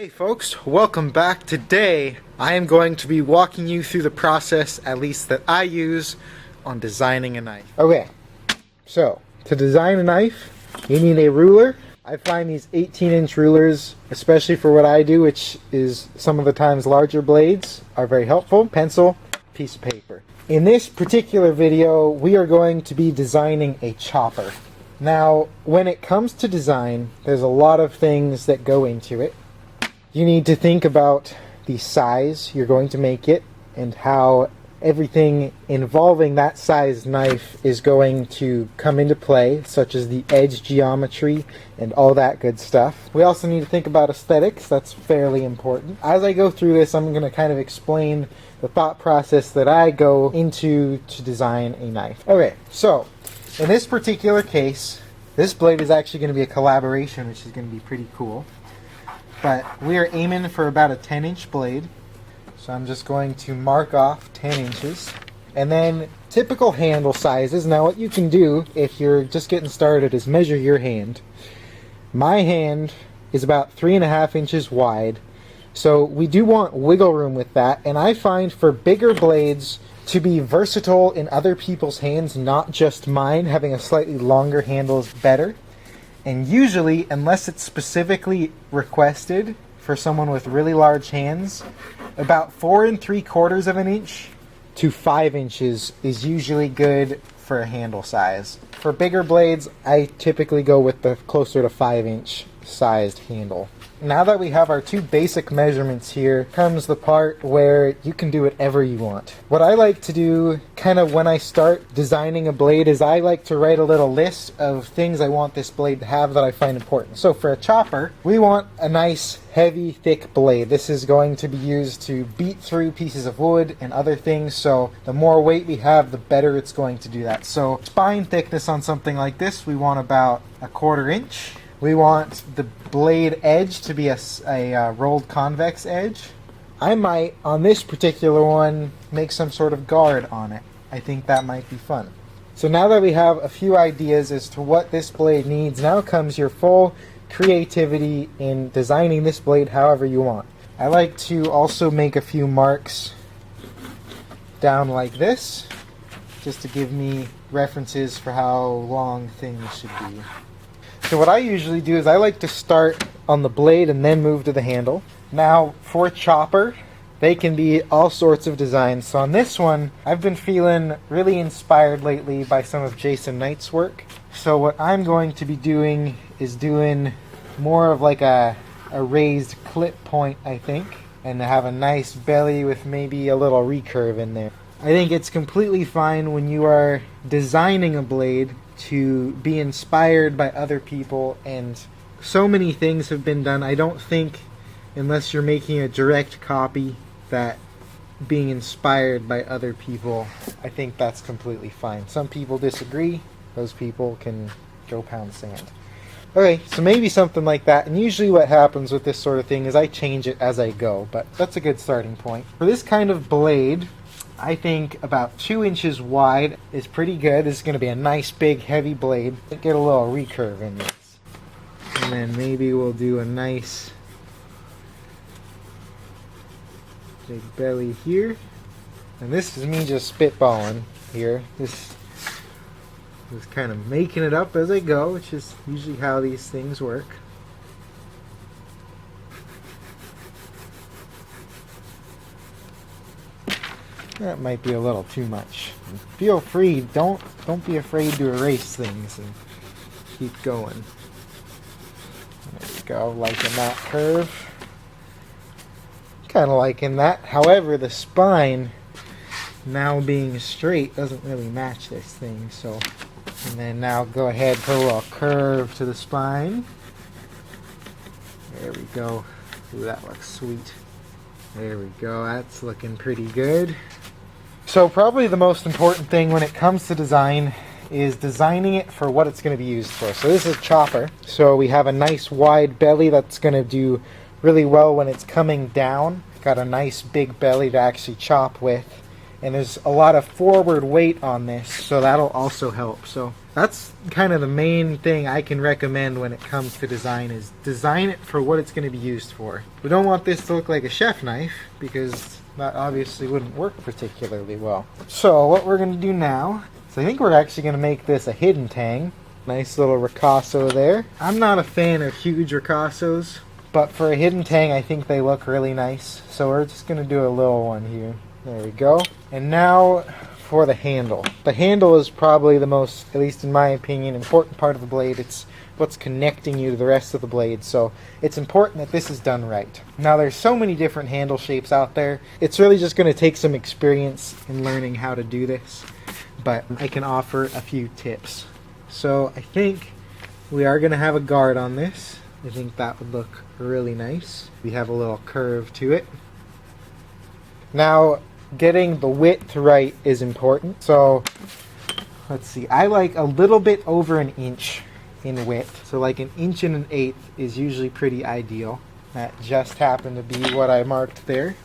Hey folks, welcome back. Today I am going to be walking you through the process, at least that I use, on designing a knife. Okay, so to design a knife you need a ruler. I find these 18-inch rulers, especially for what I do, which is some of the times larger blades, are very helpful. Pencil, piece of paper. In this particular video we are going to be designing a chopper. Now when it comes to design, there's a lot of things that go into it. You need to think about the size you're going to make it and how everything involving that size knife is going to come into play, such as the edge geometry and all that good stuff. We also need to think about aesthetics. That's fairly important. As I go through this, I'm going to kind of explain the thought process that I go into to design a knife. Okay, so in this particular case, this blade is actually going to be a collaboration, which is going to be pretty cool. But we are aiming for about a 10-inch blade. So I'm just going to mark off 10 inches. And then typical handle sizes. Now what you can do if you're just getting started is measure your hand. My hand is about 3.5 inches wide. So we do want wiggle room with that. And I find for bigger blades to be versatile in other people's hands, not just mine, having a slightly longer handle is better. And usually, unless it's specifically requested for someone with really large hands, about 4 3/4 of an inch to 5 inches is usually good for a handle size. For bigger blades, I typically go with the closer to 5-inch sized handle. Now that we have our two basic measurements here, comes the part where you can do whatever you want. What I like to do kind of when I start designing a blade is I like to write a little list of things I want this blade to have that I find important. So for a chopper, we want a nice, heavy, thick blade. This is going to be used to beat through pieces of wood and other things, so the more weight we have, the better it's going to do that. So spine thickness on something like this, we want about 1/4 inch. We want the blade edge to be a rolled convex edge. I might, on this particular one, make some sort of guard on it. I think that might be fun. So now that we have a few ideas as to what this blade needs, now comes your full creativity in designing this blade however you want. I like to also make a few marks down like this, just to give me references for how long things should be. So what I usually do is I like to start on the blade and then move to the handle. Now for a chopper, they can be all sorts of designs. So on this one, I've been feeling really inspired lately by some of Jason Knight's work. So what I'm going to be doing is doing more of like a raised clip point, I think, and have a nice belly with maybe a little recurve in there. I think it's completely fine when you are designing a blade to be inspired by other people, and so many things have been done. I don't think, unless you're making a direct copy, that being inspired by other people, I think that's completely fine. Some people disagree. Those people can go pound sand. Okay, so maybe something like that, and usually what happens with this sort of thing is I change it as I go, but that's a good starting point. For this kind of blade, I think about 2 inches wide is pretty good. This is going to be a nice big heavy blade. Get a little recurve in this. And then maybe we'll do a nice big belly here. And this is me just spitballing here. This is kind of making it up as I go, which is usually how these things work. That might be a little too much. Feel free, don't be afraid to erase things and keep going. There we go, liking that curve. Kind of liking that. However, the spine now being straight doesn't really match this thing, so. And then now go ahead, put a little curve to the spine. There we go. Ooh, that looks sweet. There we go, that's looking pretty good. So probably the most important thing when it comes to design is designing it for what it's going to be used for. So this is a chopper. So we have a nice wide belly that's going to do really well when it's coming down. Got a nice big belly to actually chop with. And there's a lot of forward weight on this, so that'll also help. So That's kind of the main thing I can recommend when it comes to design, is design it for what it's going to be used for. We don't want this to look like a chef knife, because that obviously wouldn't work particularly well. So what we're going to do now, I think we're actually going to make this a hidden tang. Nice little ricasso there. I'm not a fan of huge ricassos, but for a hidden tang I think they look really nice. So we're just going to do a little one here. There we go. And now for the handle. The handle is probably the most, at least in my opinion, important part of the blade. It's what's connecting you to the rest of the blade, so it's important that this is done right. Now there's so many different handle shapes out there. It's really just going to take some experience in learning how to do this, but I can offer a few tips. So I think we are going to have a guard on this. I think that would look really nice. We have a little curve to it. Now getting the width right is important. So let's see, I like a little bit over an inch in width. So like 1 1/8 inches is usually pretty ideal. That just happened to be what I marked there.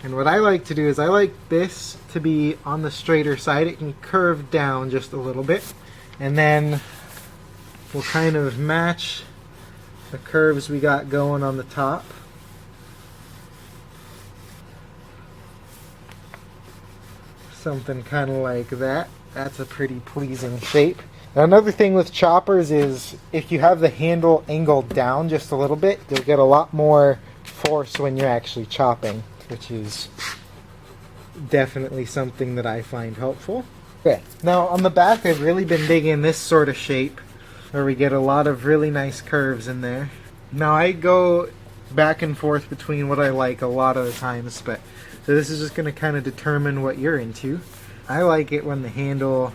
And what I like to do is I like this to be on the straighter side. It can curve down just a little bit. And then we'll kind of match the curves we got going on the top. Something kind of like that. That's a pretty pleasing shape. Now another thing with choppers is if you have the handle angled down just a little bit, you'll get a lot more force when you're actually chopping, which is definitely something that I find helpful. Okay, now on the back I've really been digging this sort of shape where we get a lot of really nice curves in there. Now I go back and forth between what I like a lot of the times, but so this is just going to kind of determine what you're into. I like it when the handle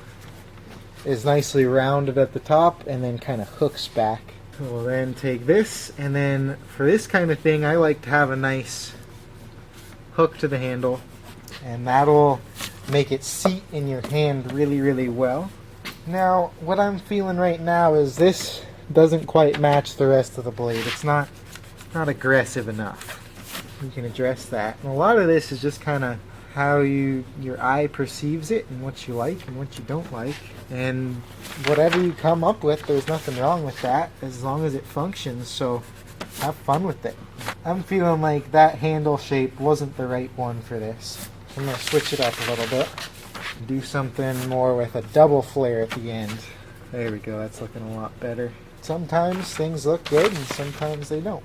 is nicely rounded at the top and then kind of hooks back. We'll then take this, and then for this kind of thing I like to have a nice hook to the handle, and that'll make it seat in your hand really, really well. Now what I'm feeling right now is this doesn't quite match the rest of the blade. It's not aggressive enough. You can address that. And a lot of this is just kind of how your eye perceives it and what you like and what you don't like. And whatever you come up with, there's nothing wrong with that as long as it functions, so have fun with it. I'm feeling like that handle shape wasn't the right one for this. I'm going to switch it up a little bit. Do something more with a double flare at the end. There we go, that's looking a lot better. Sometimes things look good and sometimes they don't.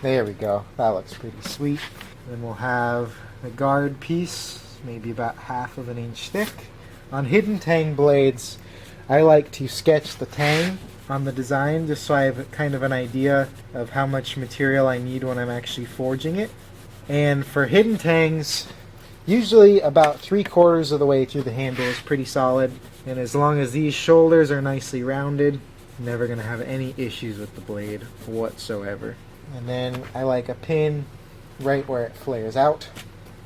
There we go, that looks pretty sweet. Then we'll have the guard piece, maybe about 1/2 inch thick. On hidden tang blades, I like to sketch the tang on the design just so I have kind of an idea of how much material I need when I'm actually forging it. And for hidden tangs, usually about 3/4 of the way through the handle is pretty solid, and as long as these shoulders are nicely rounded, I'm never going to have any issues with the blade whatsoever. And then I like a pin right where it flares out.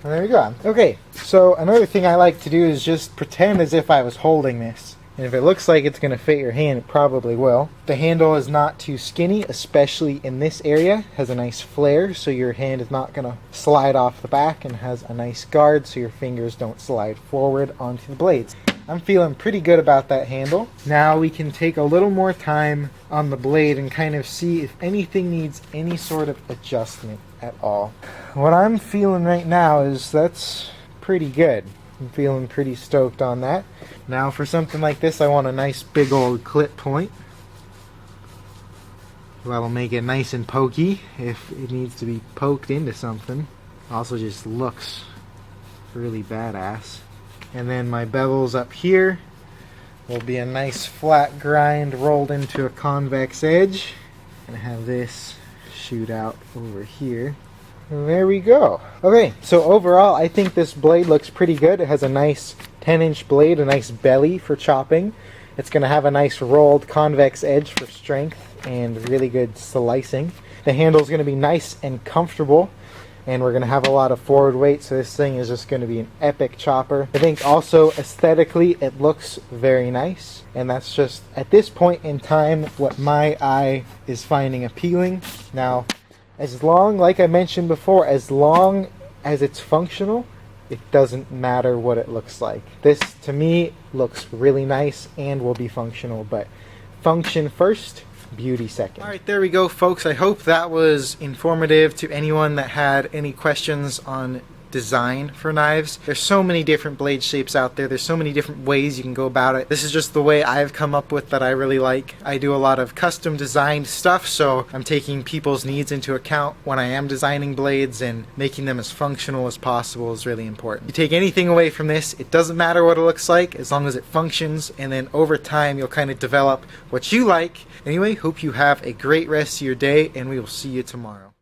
And there we go. Okay, so another thing I like to do is just pretend as if I was holding this. And if it looks like it's going to fit your hand, it probably will. The handle is not too skinny, especially in this area. It has a nice flare, so your hand is not going to slide off the back, and has a nice guard so your fingers don't slide forward onto the blades. I'm feeling pretty good about that handle. Now we can take a little more time on the blade and kind of see if anything needs any sort of adjustment at all. What I'm feeling right now is that's pretty good. I'm feeling pretty stoked on that. Now for something like this, I want a nice big old clip point. That'll make it nice and pokey if it needs to be poked into something. Also just looks really badass. And then my bevels up here will be a nice flat grind rolled into a convex edge. And have this shoot out over here. And there we go. Okay, so overall I think this blade looks pretty good. It has a nice 10-inch blade, a nice belly for chopping. It's going to have a nice rolled convex edge for strength and really good slicing. The handle is going to be nice and comfortable, and we're going to have a lot of forward weight, so this thing is just going to be an epic chopper. I think also aesthetically it looks very nice, and that's just at this point in time what my eye is finding appealing. Now, as long, like I mentioned before, as long as it's functional, it doesn't matter what it looks like. This, to me, looks really nice and will be functional, but function first, beauty second. Alright, there we go, folks. I hope that was informative to anyone that had any questions on design for knives. There's so many different blade shapes out there. There's so many different ways you can go about it. This is just the way I've come up with that I really like. I do a lot of custom designed stuff, so I'm taking people's needs into account when I am designing blades, and making them as functional as possible is really important. You take anything away from this, it doesn't matter what it looks like as long as it functions, and then over time you'll kind of develop what you like. Anyway, hope you have a great rest of your day, and we will see you tomorrow.